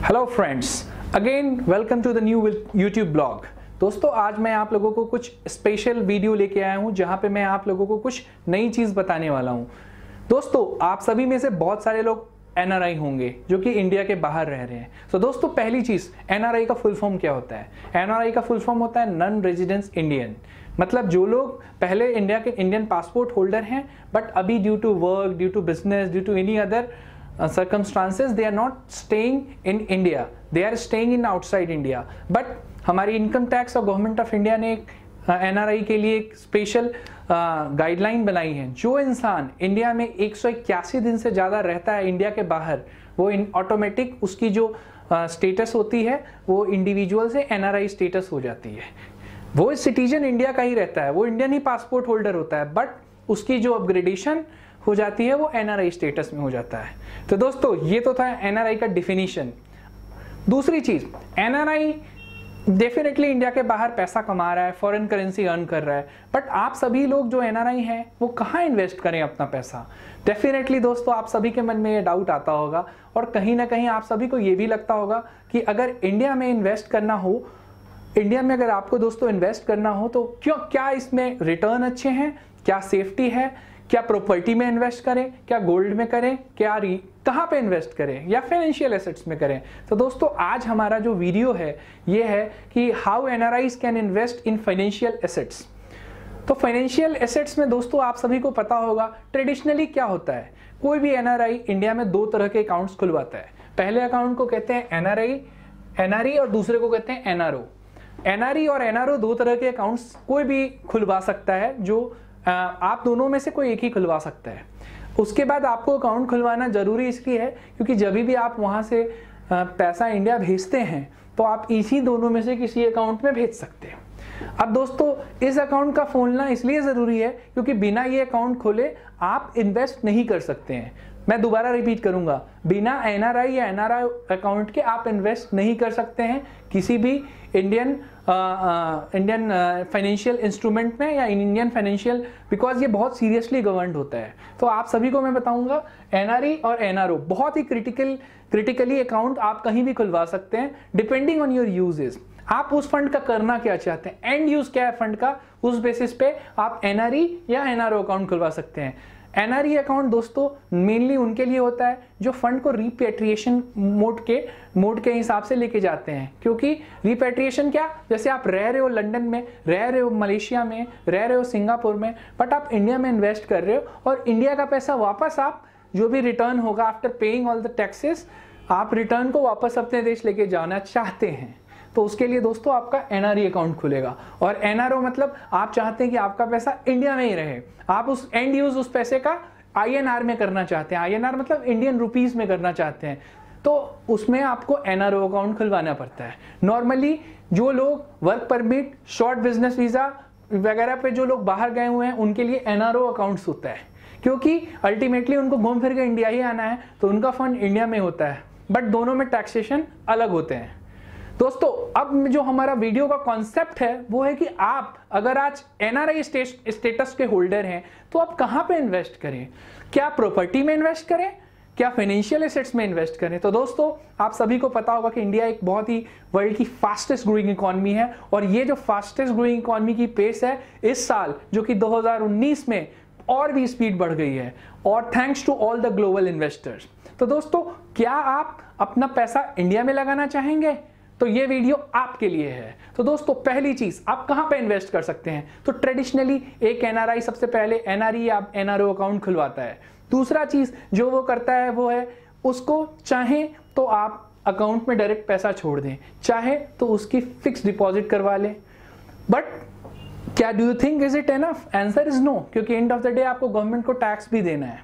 Hello friends, again welcome to the new YouTube blog. दोस्तों, आज मैं आप लोगों को कुछ स्पेशल वीडियो लेके आया हूं जहां पे मैं आप लोगों को कुछ नई चीज बताने वाला हूं। दोस्तों, आप सभी में से बहुत सारे लोग एनआरआई होंगे जो कि इंडिया के बाहर रह रहे हैं। तो दोस्तों, पहली चीज, एनआरआई का फुल फॉर्म क्या होता है? एनआरआई का फुल फॉर्म होता है नॉन रेजिडेंस इंडियन। मतलब जो लोग पहले इंडिया के इंडियन पासपोर्ट होल्डर हैं बट अभी due to work, due to business, due to any other circumstances they are not staying in India, they are staying in outside India, but हमारी income tax और government of India ने एक NRI के लिए एक special guideline बनाई है। जो इंसान इंडिया में 181 दिन से ज़्यादा रहता है इंडिया के बाहर, वो ऑटोमेटिक उसकी जो स्टेटस होती है वो इंडिविजुअल से एनआरआई स्टेटस हो जाती है। वो सिटीजन इंडिया का ही रहता है, वो इंडियन ही पासपोर्ट होल्डर होता है, बट उसकी जो अपग्रेडेशन हो जाती है वो एनआरआई स्टेटस में हो जाता है। तो दोस्तों, ये तो था एनआरआई का डिफिनीशन। दूसरी चीज, एनआरआई डेफिनेटली इंडिया के बाहर पैसा कमा रहा है, फॉरेन करेंसी अर्न कर रहा है, बट आप सभी लोग जो एनआरआई हैं वो कहाँ इन्वेस्ट करें अपना पैसा? डेफिनेटली दोस्तों, आप सभी के मन में ये डाउट आता होगा और कहीं ना कहीं आप सभी को ये भी लगता होगा कि अगर इंडिया में इन्वेस्ट करना हो, इंडिया में अगर आपको दोस्तों इन्वेस्ट करना हो तो क्या इसमें रिटर्न अच्छे हैं, क्या सेफ्टी है, क्या प्रॉपर्टी में इन्वेस्ट करें, क्या गोल्ड में करें, क्या कहाँ पे इन्वेस्ट करें, या फाइनेंशियल एसेट्स में करें? तो दोस्तों, आज हमारा जो वीडियो है ये है कि how NRIs can invest in financial assets. तो फाइनेंशियल एसेट्स में दोस्तों आप सभी को पता होगा ट्रेडिशनली क्या होता है। कोई भी एनआरआई इंडिया में दो तरह के अकाउंट्स खुलवाता है। पहले अकाउंट को कहते हैं एनआरई और दूसरे को कहते हैं एनआरओ। एनआरई और एनआरओ दो तरह के अकाउंट्स कोई भी खुलवा सकता है, जो आप दोनों में से कोई एक ही खुलवा सकता है। उसके बाद आपको अकाउंट खुलवाना जरूरी इसलिए है क्योंकि जब भी आप वहां से पैसा इंडिया भेजते हैं तो आप इसी दोनों में से किसी अकाउंट में भेज सकते हैं। अब दोस्तों, इस अकाउंट का खोलना इसलिए जरूरी है क्योंकि बिना ये अकाउंट खोले आप इन्वेस्ट नहीं कर सकते हैं। मैं दोबारा रिपीट करूंगा, बिना एनआरआई या एनआरआई अकाउंट के आप इन्वेस्ट नहीं कर सकते हैं किसी भी इंडियन फाइनेंशियल इंस्ट्रूमेंट में या इंडियन फाइनेंशियल, बिकॉज ये बहुत सीरियसली गवर्नड होता है। तो आप सभी को मैं बताऊंगा, एनआरई और एनआरओ बहुत ही क्रिटिकली अकाउंट आप कहीं भी खुलवा सकते हैं डिपेंडिंग ऑन योर यूजेस। आप उस फंड का करना क्या चाहते हैं, एंड यूज क्या है फंड का, उस बेसिस पे आप एनआरई या एनआरओ अकाउंट खुलवा सकते हैं। एनआरई अकाउंट दोस्तों मेनली उनके लिए होता है जो फंड को रिपेट्रिएशन मोड के हिसाब से लेके जाते हैं। क्योंकि रिपेट्रिएशन क्या, जैसे आप रह रहे हो लंदन में, रह रहे हो मलेशिया में, रह रहे हो सिंगापुर में, बट आप इंडिया में इन्वेस्ट कर रहे हो और इंडिया का पैसा वापस आप जो भी रिटर्न होगा after paying all the taxes, आप रिटर्न को वापस अपने देश लेके जाना चाहते हैं। तो उसके लिए दोस्तों आपका एनआरई अकाउंट खुलेगा। और एनआरओ मतलब आप चाहते हैं कि आपका पैसा इंडिया में ही रहे, आप उस एंड यूज उस पैसे का आईएनआर में करना चाहते हैं। आईएनआर मतलब इंडियन रुपीस में करना चाहते हैं, तो उसमें आपको एनआरओ अकाउंट खुलवाना पड़ता है। नॉर्मली जो लोग work permit, short business visa वगैरह पे जो लोग बाहर गए हुए हैं उनके लिए एनआरओ अकाउंट्स होता है, क्योंकि अल्टीमेटली उनको घूम फिर के इंडिया ही आना है, तो उनका फंड इंडिया में होता है, बट दोनों में टैक्सेशन अलग होते हैं। दोस्तों, अब जो हमारा वीडियो का कॉन्सेप्ट है वो है कि आप अगर आज एनआरआई स्टेटस के होल्डर हैं तो आप कहां पे इन्वेस्ट करें? क्या प्रॉपर्टी में इन्वेस्ट करें, क्या फाइनेंशियल एसेट्स में इन्वेस्ट करें? तो दोस्तों, आप सभी को पता होगा कि इंडिया एक बहुत ही वर्ल्ड की फास्टेस्ट ग्रोइंग इकोनॉमी है, और ये जो फास्टेस्ट ग्रोइंग इकोनॉमी की पेस है इस साल, जो कि 2019 में और भी स्पीड बढ़ गई है, और thanks to all the global investors. तो दोस्तों, क्या आप अपना पैसा इंडिया में लगाना चाहेंगे? तो ये वीडियो आपके लिए है। तो दोस्तों, पहली चीज, आप कहां पे इन्वेस्ट कर सकते हैं? तो ट्रेडिशनली एक एनआरआई सबसे पहले एनआरई या एनआरओ अकाउंट खुलवाता है। दूसरा चीज जो वो करता है वो है, उसको चाहे तो आप अकाउंट में डायरेक्ट पैसा छोड़ दें, चाहे तो उसकी फिक्स डिपॉजिट करवा लें। बट क्या do you think is it enough? Answer is no, क्योंकि एंड ऑफ द डे आपको गवर्नमेंट को टैक्स भी देना है।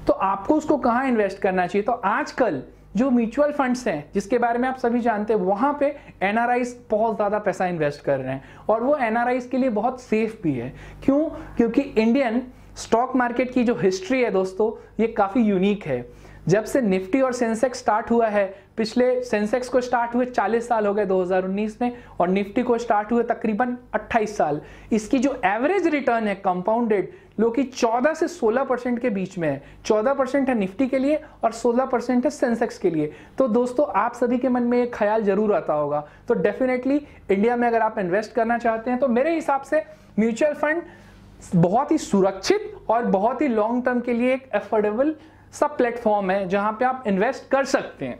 तो आपको उसको कहां इन्वेस्ट करना चाहिए? तो आजकल जो म्यूचुअल फंड्स हैं जिसके बारे में आप सभी जानते हैं, वहां पे एनआरआईज बहुत ज्यादा पैसा इन्वेस्ट कर रहे हैं, और वो एनआरआईज के लिए बहुत सेफ भी है। क्यों? क्योंकि इंडियन स्टॉक मार्केट की जो हिस्ट्री है दोस्तों, ये काफी यूनिक है। जब से निफ्टी और सेंसेक्स स्टार्ट हुआ है, पिछले सेंसेक्स को स्टार्ट हुए 40 साल हो गए 2019 में, और निफ्टी को स्टार्ट हुए तकरीबन 28 साल। इसकी जो एवरेज रिटर्न है कंपाउंडेड जो कि 14 से 16% के बीच में है। 14% है निफ्टी के लिए और 16% है सेंसेक्स के लिए। तो दोस्तों आप सभी के मन में एक ख्याल जरूर आता होगा, तो डेफिनेटली इंडिया में अगर आप इन्वेस्ट करना चाहते हैं तो मेरे हिसाब से म्यूचुअल फंड बहुत ही सुरक्षित और बहुत ही लॉन्ग टर्म के लिए एक अफोर्डेबल सा प्लेटफॉर्म है जहां पे आप इन्वेस्ट कर सकते हैं।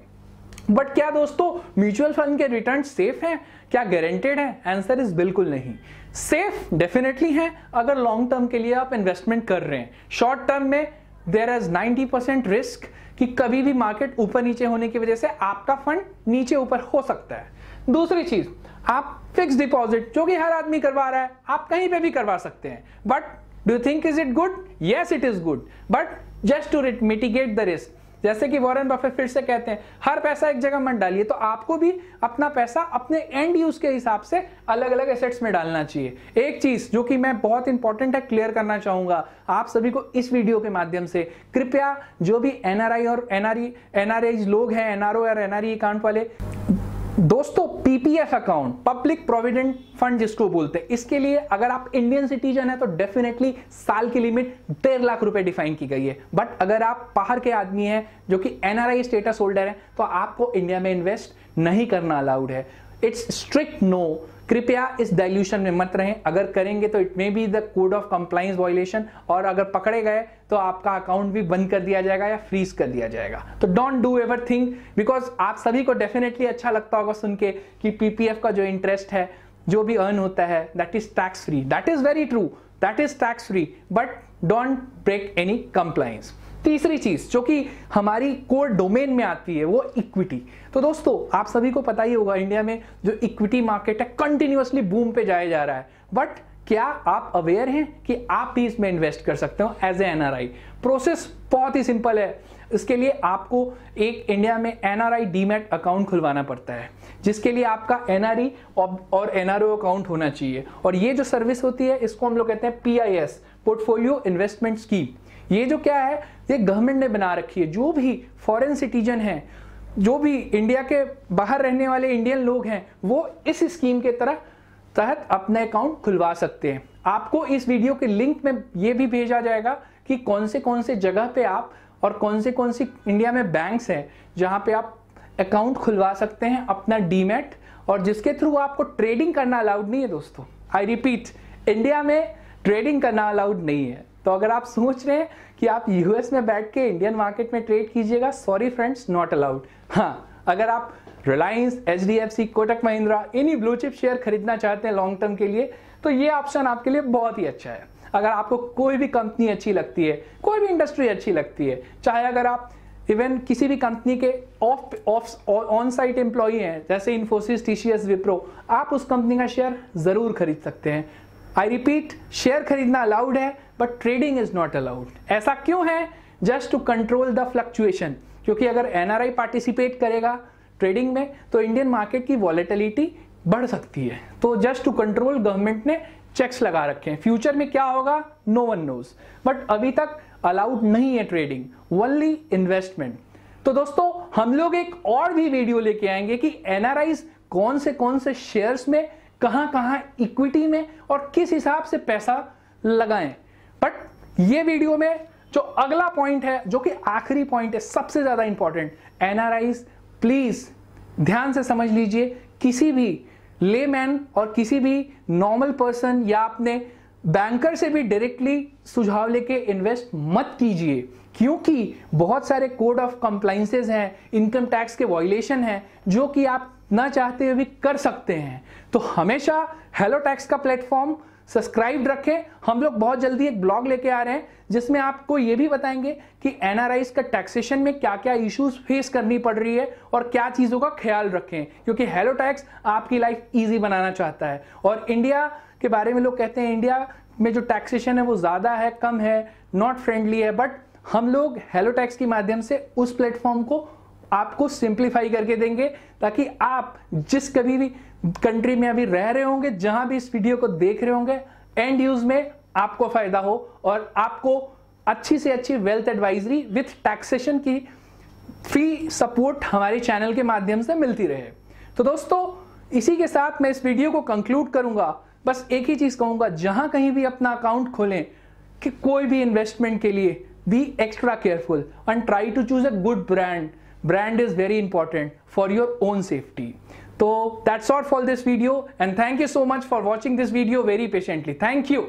बट क्या दोस्तों म्यूचुअल फंड के रिटर्न सेफ हैं? क्या गारंटेड है? आंसर इज बिल्कुल नहीं। सेफ डेफिनेटली है अगर लॉन्ग टर्म के लिए आप इन्वेस्टमेंट कर रहे हैं। शॉर्ट टर्म में देयर इज 90% रिस्क कि कभी भी मार्केट ऊपर नीचे होने की वजह से आपका फंड नीचे ऊपर हो सकता है। दूसरी चीज, आप फिक्स डिपॉजिट जो कि हर आदमी करवा रहा है, आप कहीं पे भी करवा सकते हैं। But do you think is it good? Yes it is good, but just to mitigate the risk. जैसे कि वॉरेन बफेट फिर से कहते हैं, हर पैसा एक जगह मत डालिए। तो आपको भी अपना पैसा अपने एंड यूज के हिसाब से अलग अलग एसेट्स में डालना चाहिए। एक चीज जो कि मैं बहुत इंपॉर्टेंट है क्लियर करना चाहूंगा आप सभी को इस वीडियो के माध्यम से, कृपया जो भी एनआरआई और एनआरआई लोग हैं, एनआरओ और एनआरई अकाउंट वाले दोस्तों, PPF account, public provident fund जिसको बोलते हैं, इसके लिए अगर आप इंडियन सिटीजन है तो डेफिनेटली साल की लिमिट 1.5 लाख रुपए डिफाइन की गई है। बट अगर आप बाहर के आदमी हैं जो कि एनआरआई स्टेटस होल्डर है तो आपको इंडिया में इन्वेस्ट नहीं करना अलाउड है। It's strict no. कृपया इस डाइल्यूशन में मत रहें। अगर करेंगे तो it may be the code of compliance violation, और अगर पकड़े गए तो आपका अकाउंट भी बंद कर दिया जाएगा या फ्रीज कर दिया जाएगा। तो डोंट डू एवरीथिंग, बिकॉज आप सभी को डेफिनेटली अच्छा लगता होगा सुन के कि पीपीएफ का जो इंटरेस्ट है, जो भी अर्न होता है, that is tax free. That is very true, that is tax free, but don't break any compliance. तीसरी चीज जो कि हमारी कोर डोमेन में आती है वो इक्विटी। तो दोस्तों आप सभी को पता ही होगा इंडिया में जो इक्विटी मार्केट है कंटिन्यूअसली बूम पे जाया जा रहा है। बट क्या आप अवेयर हैं कि आप भी इसमें इन्वेस्ट कर सकते हो एज ए एनआरआई? प्रोसेस बहुत ही सिंपल है। इसके लिए आपको एक इंडिया में एनआरआई डीमैट अकाउंट खुलवाना पड़ता है, जिसके लिए आपका एनआरई और एनआरओ अकाउंट होना चाहिए। और ये जो सर्विस होती है इसको हम लोग कहते हैं पीआईएस, पोर्टफोलियो इन्वेस्टमेंट स्कीम। ये जो क्या है, ये गवर्नमेंट ने बना रखी है। जो भी फॉरेन सिटीजन हैं, जो भी इंडिया के बाहर रहने वाले इंडियन लोग हैं, वो इस स्कीम के तहत अपने अकाउंट खुलवा सकते हैं। आपको इस वीडियो के लिंक में ये भी भेजा जाएगा कि कौन से जगह पे आप और कौन सी इंडिया में बैंक्स हैं जहां पे आप अकाउंट खुलवा सकते हैं अपना डीमैट, और जिसके थ्रू आपको ट्रेडिंग करना अलाउड नहीं है। दोस्तों आई रिपीट, इंडिया में ट्रेडिंग करना अलाउड नहीं है। तो अगर आप सोच रहे हैं कि आप यूएस में बैठ के इंडियन मार्केट में ट्रेड कीजिएगा, सॉरी फ्रेंड्स, नॉट अलाउड। हाँ, अगर आप रिलायंस, एचडीएफसी, कोटक महिंद्रा, इन्हीं ब्लू चिप शेयर खरीदना चाहते हैं लॉन्ग टर्म के लिए, तो ये ऑप्शन आपके लिए बहुत ही अच्छा है। अगर आपको कोई भी कंपनी अच्छी लगती है, कोई भी इंडस्ट्री अच्छी लगती है, चाहे अगर आप इवन किसी भी कंपनी के ऑन साइट एम्प्लॉई हैं जैसे इन्फोसिस, टीसीएस, विप्रो, आप उस कंपनी का शेयर जरूर खरीद सकते हैं। आई रिपीट, शेयर खरीदना अलाउड है but trading is not allowed. ऐसा क्यों है? Just to control the fluctuation, क्योंकि अगर एनआरआई पार्टिसिपेट करेगा ट्रेडिंग में तो इंडियन मार्केट की वॉलेटिलिटी बढ़ सकती है। तो जस्ट टू कंट्रोल गवर्नमेंट ने चेक्स लगा रखे हैं। फ्यूचर में क्या होगा नो वन नोज, बट अभी तक अलाउड नहीं है ट्रेडिंग, ओनली इन्वेस्टमेंट। तो दोस्तों हम लोग एक और भी वीडियो लेके आएंगे कि एनआरआईज कौन से शेयर्स में, कहां इक्विटी में और किस हिसाब से पैसा लगाएं। बट ये वीडियो में जो अगला पॉइंट है, जो कि आखिरी पॉइंट है, सबसे ज्यादा इंपॉर्टेंट, एनआरआईज प्लीज ध्यान से समझ लीजिए, किसी भी लेमैन और किसी भी नॉर्मल पर्सन या अपने बैंकर से भी डायरेक्टली सुझाव लेके इन्वेस्ट मत कीजिए, क्योंकि बहुत सारे कोड ऑफ कंप्लायंसेस हैं, इनकम टैक्स के वायलेशन हैं जो कि आप ना चाहते हुए भी कर सकते हैं। तो हमेशा हेलो टैक्स का प्लेटफॉर्म सब्सक्राइब रखें। हम लोग बहुत जल्दी एक ब्लॉग लेके आ रहे हैं जिसमें आपको ये भी बताएंगे कि एनआरआईज का टैक्सेशन में क्या क्या इश्यूज फेस करनी पड़ रही है और क्या चीजों का ख्याल रखें, क्योंकि हेलो टैक्स आपकी लाइफ इजी बनाना चाहता है। और इंडिया के बारे में लोग कहते हैं इंडिया में जो टैक्सेशन है वो ज्यादा है, कम है, नॉट फ्रेंडली है, बट हम लोग हेलो टैक्स के माध्यम से उस प्लेटफॉर्म को आपको सिंप्लीफाई करके देंगे, ताकि आप जिस कभी भी कंट्री में अभी रह रहे होंगे, जहां भी इस वीडियो को देख रहे होंगे, एंड यूज में आपको फायदा हो और आपको अच्छी से अच्छी वेल्थ एडवाइजरी विथ टैक्सेशन की फ्री सपोर्ट हमारे चैनल के माध्यम से मिलती रहे। तो दोस्तों इसी के साथ मैं इस वीडियो को कंक्लूड करूंगा। बस एक ही चीज कहूंगा, जहां कहीं भी अपना अकाउंट खोलें, कि कोई भी इन्वेस्टमेंट के लिए be extra careful and try to choose a good brand. Brand is very important for your own safety. So that's all for this video, and thank you so much for watching this video very patiently. Thank you.